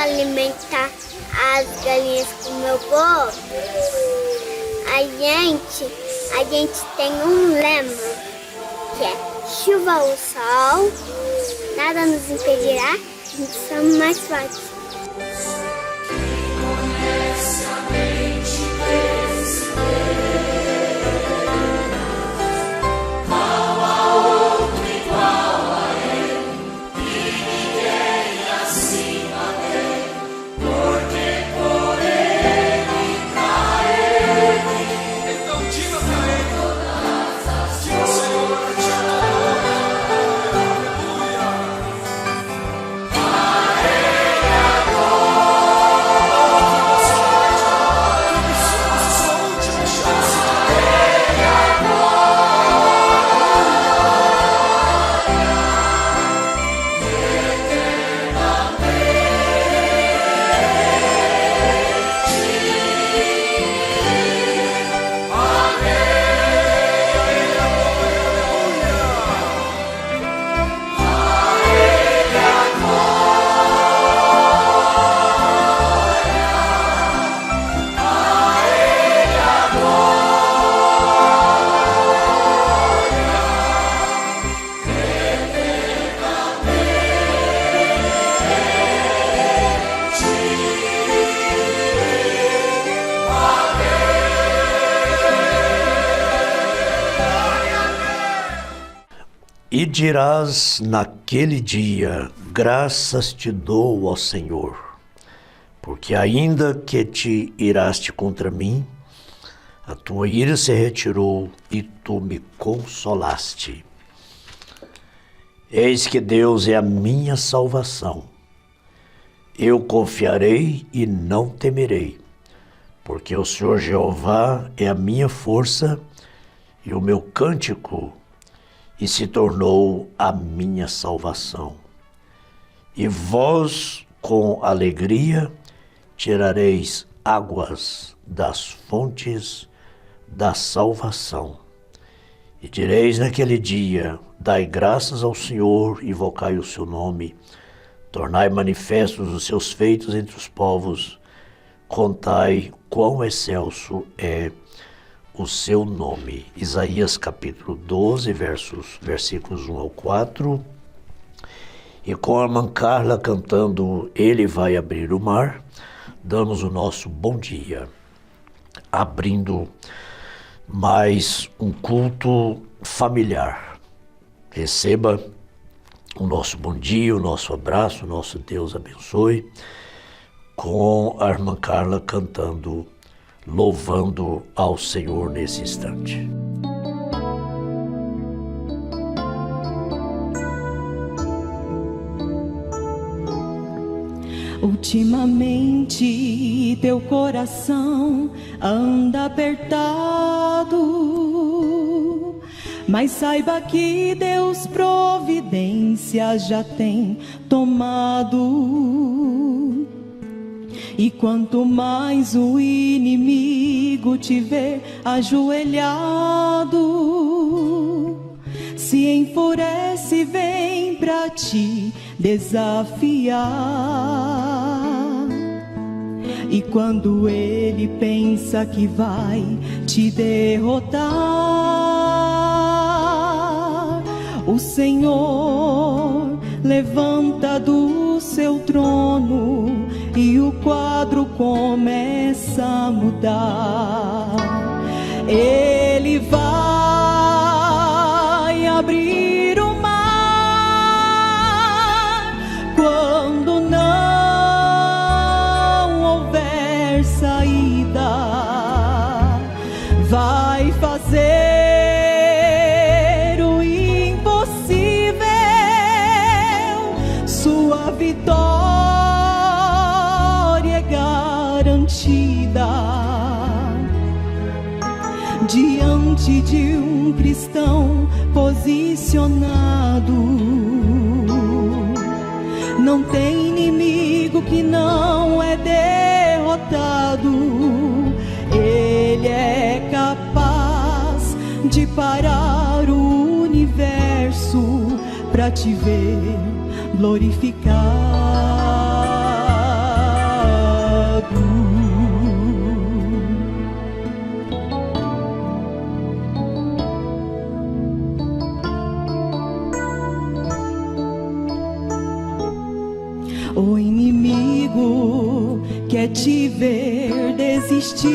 alimentar as galinhas com o meu povo, a gente tem um lema, que é chuva ou sol, nada nos impedirá, a gente somos mais fortes. E dirás naquele dia, graças te dou, ó Senhor, porque ainda que te iraste contra mim, a tua ira se retirou e tu me consolaste. Eis que Deus é a minha salvação. Eu confiarei e não temerei, porque o Senhor Jeová é a minha força e o meu cântico, e se tornou a minha salvação. E vós, com alegria, tirareis águas das fontes da salvação. E direis naquele dia, dai graças ao Senhor, invocai o seu nome, tornai manifestos os seus feitos entre os povos, contai quão excelso é o seu nome. Isaías capítulo 12, versículos 1 ao 4. E com a irmã Carla cantando Ele Vai Abrir o Mar, damos o nosso bom dia, abrindo mais um culto familiar. Receba o nosso bom dia, o nosso abraço, o nosso Deus abençoe, com a irmã Carla cantando, louvando ao Senhor nesse instante. Ultimamente teu coração anda apertado, mas saiba que Deus providência já tem tomado. E quanto mais o inimigo te ver ajoelhado, se enfurece e vem pra te desafiar. E quando ele pensa que vai te derrotar, o Senhor levanta do seu trono e o quadro começa a mudar. Ele vai abrir o mar quando não houver saída. Vai fazer o impossível, sua vitória diante de um cristão posicionado. Não tem inimigo que não é derrotado. Ele é capaz de parar o universo pra te ver glorificar. O inimigo quer te ver desistir,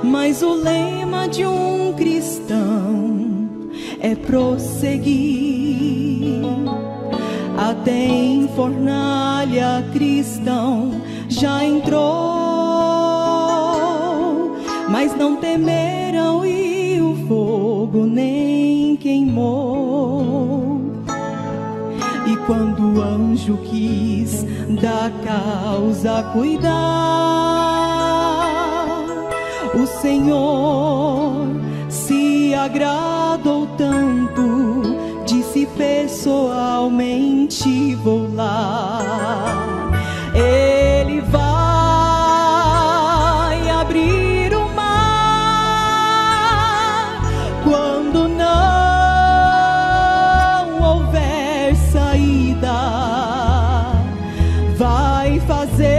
mas o lema de um cristão é prosseguir. Até em fornalha cristão já entrou, mas não temeram e o fogo nem queimou. E quando o anjo quis da causa cuidar, o Senhor se agradou tanto, disse pessoalmente: vou lá. Ele vai abrir o mar quando não houver saída, vai fazer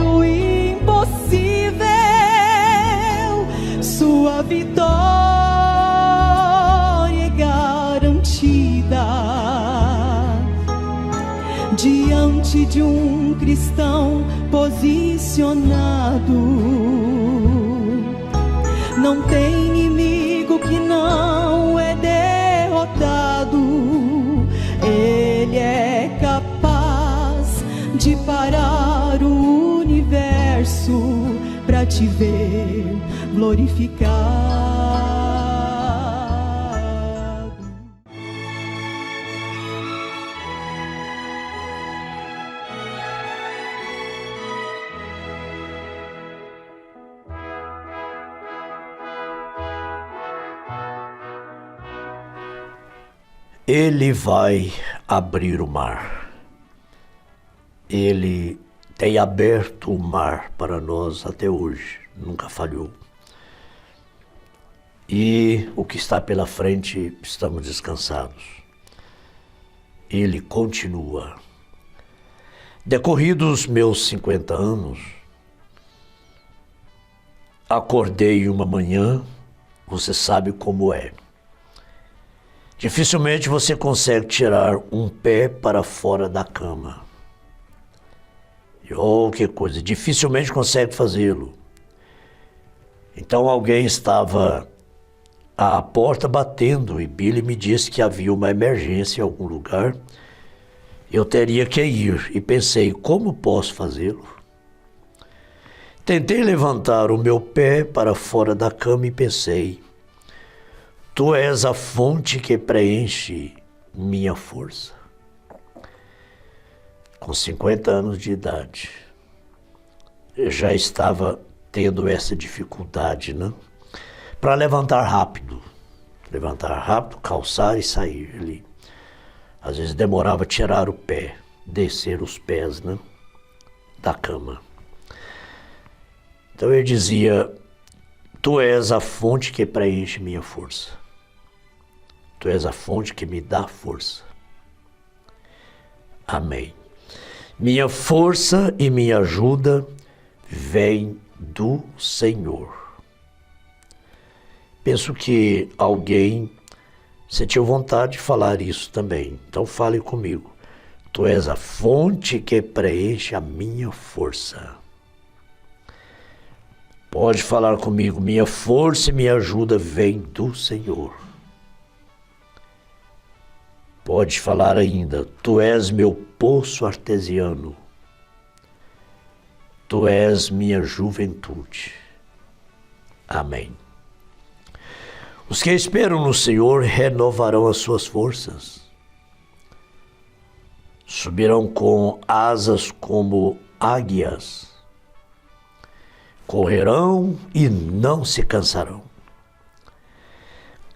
o impossível, sua vitória é garantida. Diante de um cristão posicionado, não tem inimigo que não é derrotado. Ele é capaz de parar o universo pra te ver glorificado. Ele vai abrir o mar. Ele tem aberto o mar para nós até hoje, nunca falhou. E o que está pela frente, estamos descansados. Ele continua. Decorridos meus 50 anos, acordei uma manhã, você sabe como é. Dificilmente você consegue tirar um pé para fora da cama. E oh, que coisa, dificilmente consegue fazê-lo. Então alguém estava à porta batendo e Billy me disse que havia uma emergência em algum lugar. Eu teria que ir e pensei, como posso fazê-lo? Tentei levantar o meu pé para fora da cama e pensei, tu és a fonte que preenche minha força. Com 50 anos de idade, eu já estava tendo essa dificuldade, né? Para levantar rápido, calçar e sair ali. Às vezes demorava a tirar o pé, descer os pés, né? Da cama. Então eu dizia, tu és a fonte que preenche minha força. Tu és a fonte que me dá força. Amém. Minha força e minha ajuda vem do Senhor. Penso que alguém sentiu vontade de falar isso também. Então fale comigo. Tu és a fonte que preenche a minha força. Pode falar comigo. Minha força e minha ajuda vem do Senhor. Pode falar ainda, tu és meu poço artesiano, tu és minha juventude. Amém. Os que esperam no Senhor renovarão as suas forças, subirão com asas como águias, correrão e não se cansarão.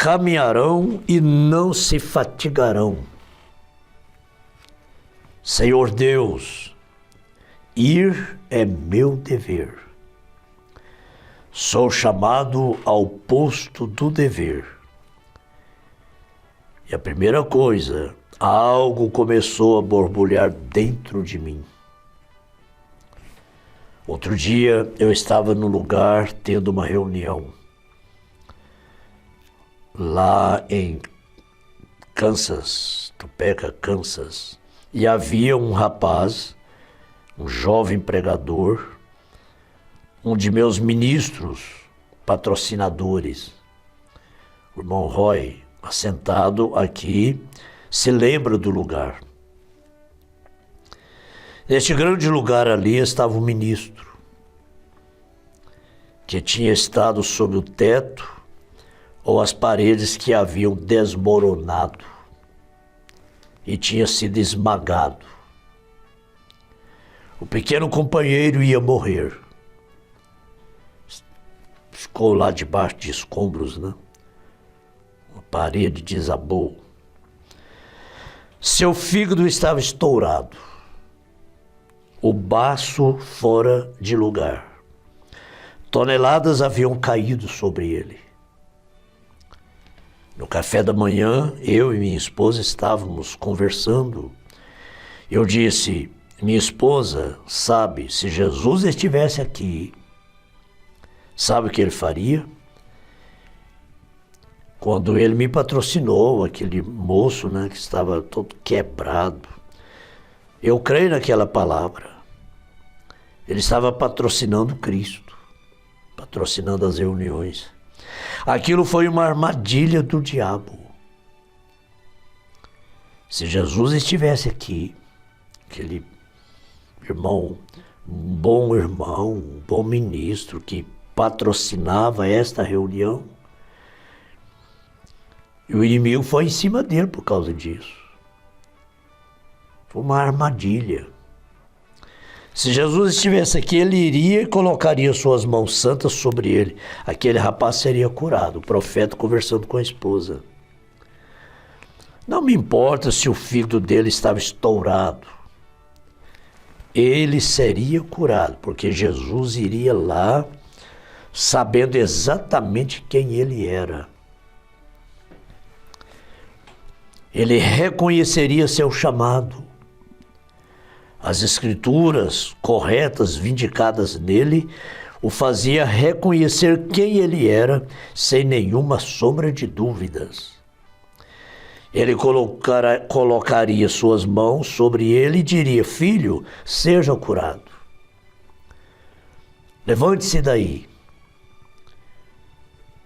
Caminharão e não se fatigarão. Senhor Deus, ir é meu dever. Sou chamado ao posto do dever. E a primeira coisa, algo começou a borbulhar dentro de mim. Outro dia eu estava no lugar tendo uma reunião lá em Kansas, Topeka, Kansas, e havia um rapaz, um jovem pregador, um de meus ministros, patrocinadores, o irmão Roy, assentado aqui, se lembra do lugar. Neste grande lugar ali estava um ministro que tinha estado sob o teto ou as paredes que haviam desmoronado e tinha sido esmagado. O pequeno companheiro ia morrer. Ficou lá debaixo de escombros, né? A parede desabou. Seu fígado estava estourado. O baço fora de lugar. Toneladas haviam caído sobre ele. No café da manhã, eu e minha esposa estávamos conversando. Eu disse, minha esposa, sabe, se Jesus estivesse aqui, sabe o que ele faria? Quando ele me patrocinou, aquele moço, né, que estava todo quebrado, eu creio naquela palavra. Ele estava patrocinando Cristo, patrocinando as reuniões. Aquilo foi uma armadilha do diabo. Se Jesus estivesse aqui, aquele irmão, um bom ministro que patrocinava esta reunião, e o inimigo foi em cima dele por causa disso. Foi uma armadilha. Se Jesus estivesse aqui, ele iria e colocaria suas mãos santas sobre ele. Aquele rapaz seria curado. O profeta conversando com a esposa. Não me importa se o fígado dele estava estourado. Ele seria curado, porque Jesus iria lá sabendo exatamente quem ele era. Ele reconheceria seu chamado. As escrituras corretas, vindicadas nele, o fazia reconhecer quem ele era, sem nenhuma sombra de dúvidas. Ele colocaria suas mãos sobre ele e diria, filho, seja curado. Levante-se daí.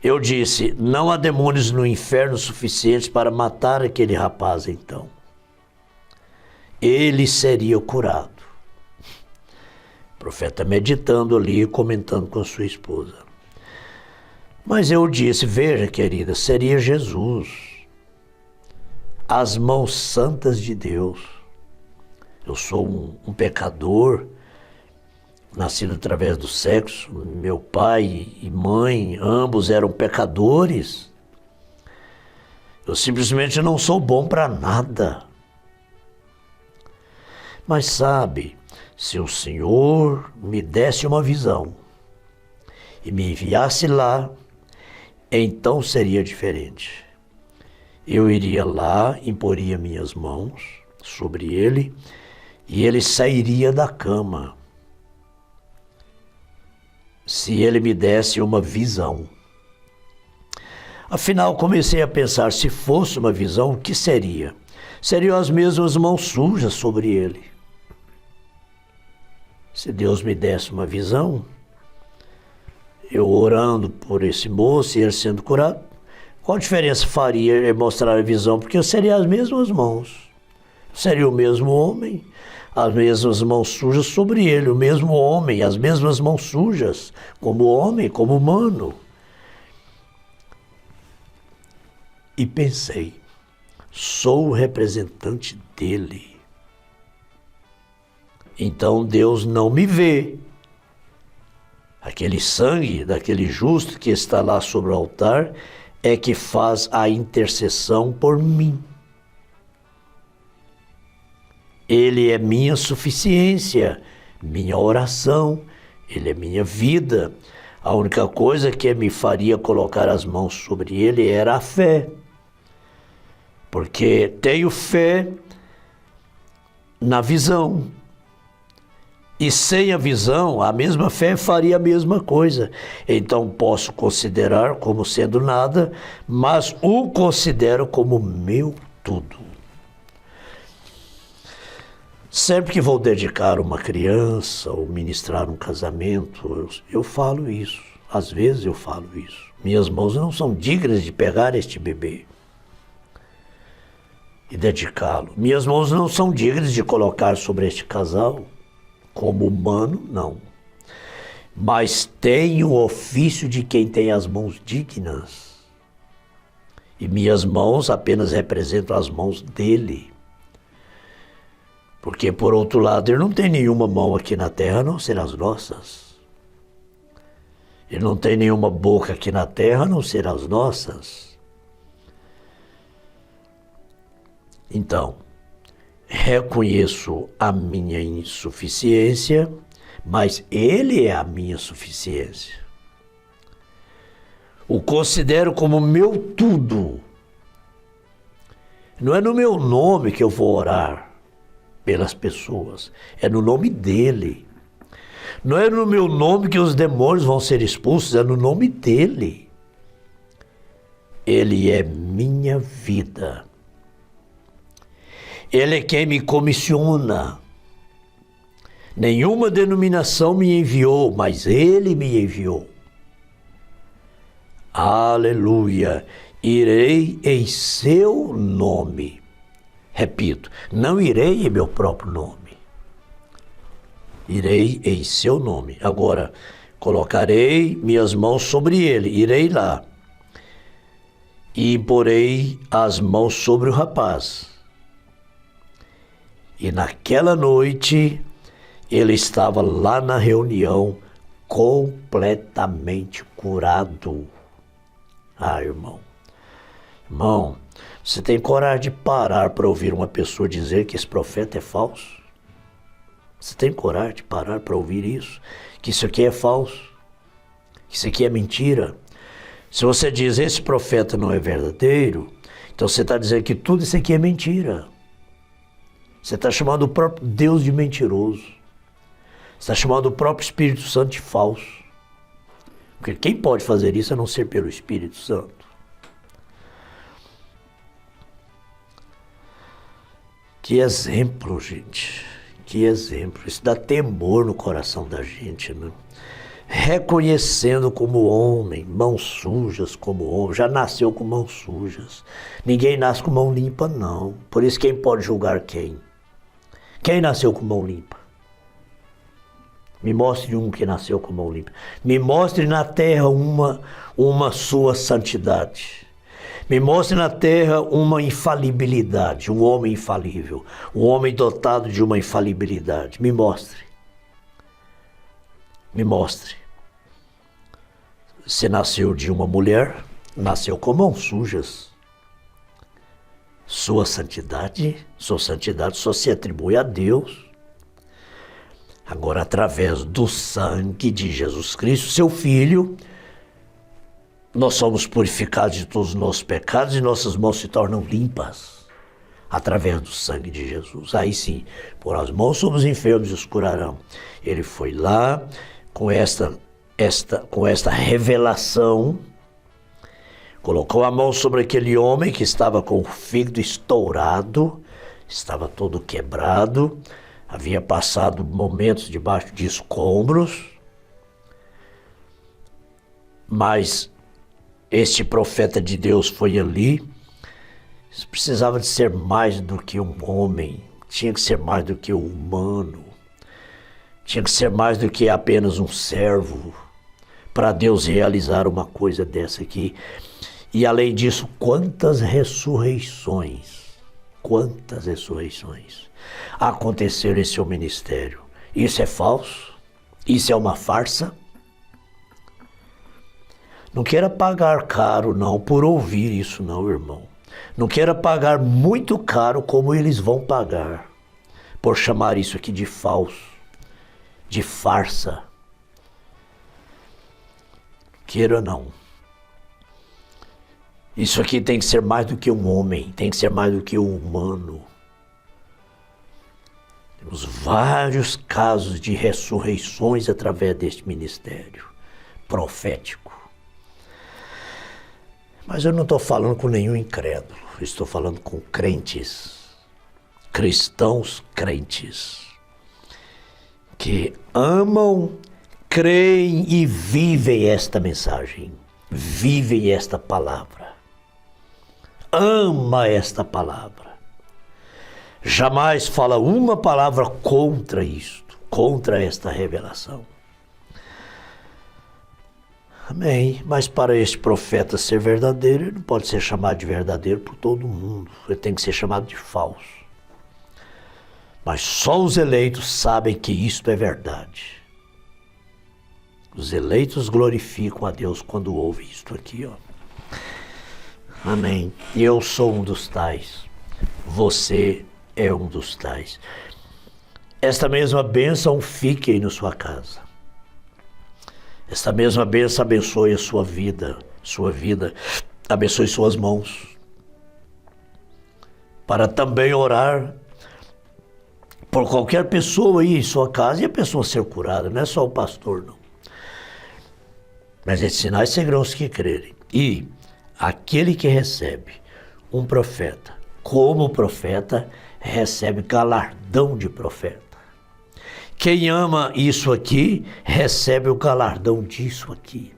Eu disse, não há demônios no inferno suficientes para matar aquele rapaz então. Ele seria curado. O profeta meditando ali, comentando com a sua esposa. Mas eu disse, veja querida, seria Jesus. As mãos santas de Deus. Eu sou um pecador, nascido através do sexo. Meu pai e mãe, ambos eram pecadores. Eu simplesmente não sou bom para nada. Mas sabe, se o Senhor me desse uma visão e me enviasse lá, então seria diferente. Eu iria lá, imporia minhas mãos sobre ele e ele sairia da cama. Se ele me desse uma visão. Afinal, comecei a pensar, se fosse uma visão, o que seria? Seriam as mesmas mãos sujas sobre ele. Se Deus me desse uma visão, eu orando por esse moço e ele sendo curado, qual diferença faria ele mostrar a visão? Porque eu seria as mesmas mãos. Seria o mesmo homem, as mesmas mãos sujas sobre ele, o mesmo homem, as mesmas mãos sujas, como homem, como humano. E pensei, sou o representante dele. Então Deus não me vê. Aquele sangue daquele justo que está lá sobre o altar é que faz a intercessão por mim. Ele é minha suficiência, minha oração, ele é minha vida. A única coisa que me faria colocar as mãos sobre ele era a fé. Porque tenho fé na visão. E sem a visão, a mesma fé faria a mesma coisa. Então posso considerar como sendo nada, mas o considero como meu tudo. Sempre que vou dedicar uma criança ou ministrar um casamento, eu falo isso. Às vezes eu falo isso. Minhas mãos não são dignas de pegar este bebê e dedicá-lo. Minhas mãos não são dignas de colocar sobre este casal. Como humano, não. Mas tenho o ofício de quem tem as mãos dignas. E minhas mãos apenas representam as mãos dele. Porque, por outro lado, ele não tem nenhuma mão aqui na terra, a não ser as nossas. Ele não tem nenhuma boca aqui na terra, a não ser as nossas. Então, reconheço a minha insuficiência, mas ele é a minha suficiência. O considero como meu tudo. Não é no meu nome que eu vou orar pelas pessoas, é no nome dele. Não é no meu nome que os demônios vão ser expulsos, é no nome dele. Ele é minha vida. Ele é quem me comissiona. Nenhuma denominação me enviou, mas ele me enviou. Aleluia! Irei em seu nome. Repito, não irei em meu próprio nome. Irei em seu nome. Agora, colocarei minhas mãos sobre ele, irei lá. E porei as mãos sobre o rapaz. E naquela noite, ele estava lá na reunião, completamente curado. Ah, irmão. Irmão, você tem coragem de parar para ouvir uma pessoa dizer que esse profeta é falso? Você tem coragem de parar para ouvir isso? Que isso aqui é falso? Que isso aqui é mentira? Se você diz esse profeta não é verdadeiro, então você está dizendo que tudo isso aqui é mentira. Você está chamando o próprio Deus de mentiroso. Você está chamando o próprio Espírito Santo de falso. Porque quem pode fazer isso a não ser pelo Espírito Santo? Que exemplo, gente. Que exemplo. Isso dá temor no coração da gente, né? Reconhecendo como homem, mãos sujas como homem. Já nasceu com mãos sujas. Ninguém nasce com mão limpa, não. Por isso quem pode julgar quem? Quem nasceu com mão limpa? Me mostre um que nasceu com mão limpa. Me mostre na terra uma sua santidade. Me mostre na terra uma infalibilidade, um homem infalível, um homem dotado de uma infalibilidade. Me mostre. Me mostre. Você nasceu de uma mulher, nasceu com mãos sujas. Sua santidade só se atribui a Deus. Agora, através do sangue de Jesus Cristo, seu Filho, nós somos purificados de todos os nossos pecados e nossas mãos se tornam limpas. Através do sangue de Jesus. Aí sim, por as mãos sobre os enfermos e os curarão. Ele foi lá com esta revelação, colocou a mão sobre aquele homem que estava com o fígado estourado, estava todo quebrado, havia passado momentos debaixo de escombros, mas este profeta de Deus foi ali. Isso precisava de ser mais do que um homem, tinha que ser mais do que um humano, tinha que ser mais do que apenas um servo, para Deus realizar uma coisa dessa aqui. E além disso, quantas ressurreições aconteceram em seu ministério. Isso é falso? Isso é uma farsa? Não queira pagar caro não por ouvir isso não, irmão. Não queira pagar muito caro como eles vão pagar por chamar isso aqui de falso, de farsa. Queira não. Isso aqui tem que ser mais do que um homem, tem que ser mais do que um humano. Temos vários casos de ressurreições através deste ministério profético. Mas eu não estou falando com nenhum incrédulo, eu estou falando com crentes, cristãos crentes, que amam, creem e vivem esta mensagem, vivem esta palavra. Ama esta palavra. Jamais fala uma palavra contra isto, contra esta revelação. Amém. Mas para este profeta ser verdadeiro, ele não pode ser chamado de verdadeiro por todo mundo. Ele tem que ser chamado de falso. Mas só os eleitos sabem que isto é verdade. Os eleitos glorificam a Deus quando ouvem isto aqui, ó. Amém. E eu sou um dos tais. Você é um dos tais. Esta mesma bênção fique aí na sua casa. Esta mesma bênção abençoe a sua vida, abençoe suas mãos. Para também orar por qualquer pessoa aí em sua casa e a pessoa ser curada, não é só o pastor, não. Mas esses sinais seguirão os que crerem. E aquele que recebe um profeta, como profeta, recebe galardão de profeta. Quem ama isso aqui, recebe o galardão disso aqui.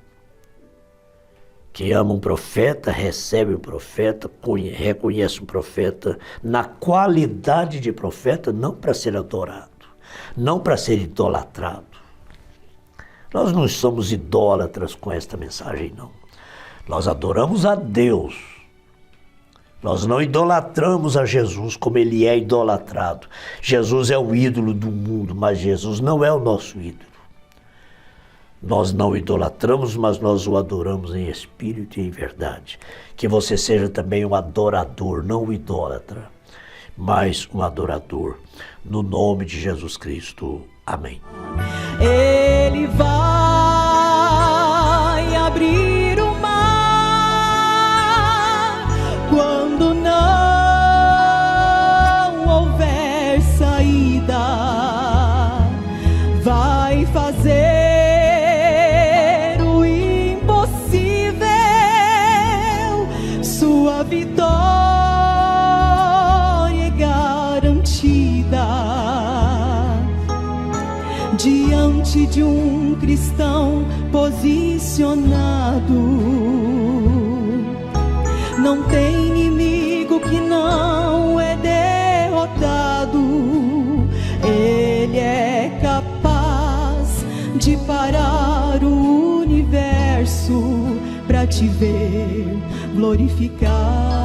Quem ama um profeta, recebe o profeta, reconhece o profeta na qualidade de profeta, não para ser adorado, não para ser idolatrado. Nós não somos idólatras com esta mensagem, não. Nós adoramos a Deus. Nós não idolatramos a Jesus como ele é idolatrado. Jesus é o ídolo do mundo, mas Jesus não é o nosso ídolo. Nós não idolatramos, mas nós o adoramos em espírito e em verdade. Que você seja também um adorador, não um idólatra, mas um adorador. No nome de Jesus Cristo. Amém. Ele vai abrir o mar quando não houver saída. Vai fazer o impossível, sua vitória é garantida. Diante de um cristão posicionado, não tem inimigo que não é derrotado. Ele é capaz de parar o universo para te ver glorificar.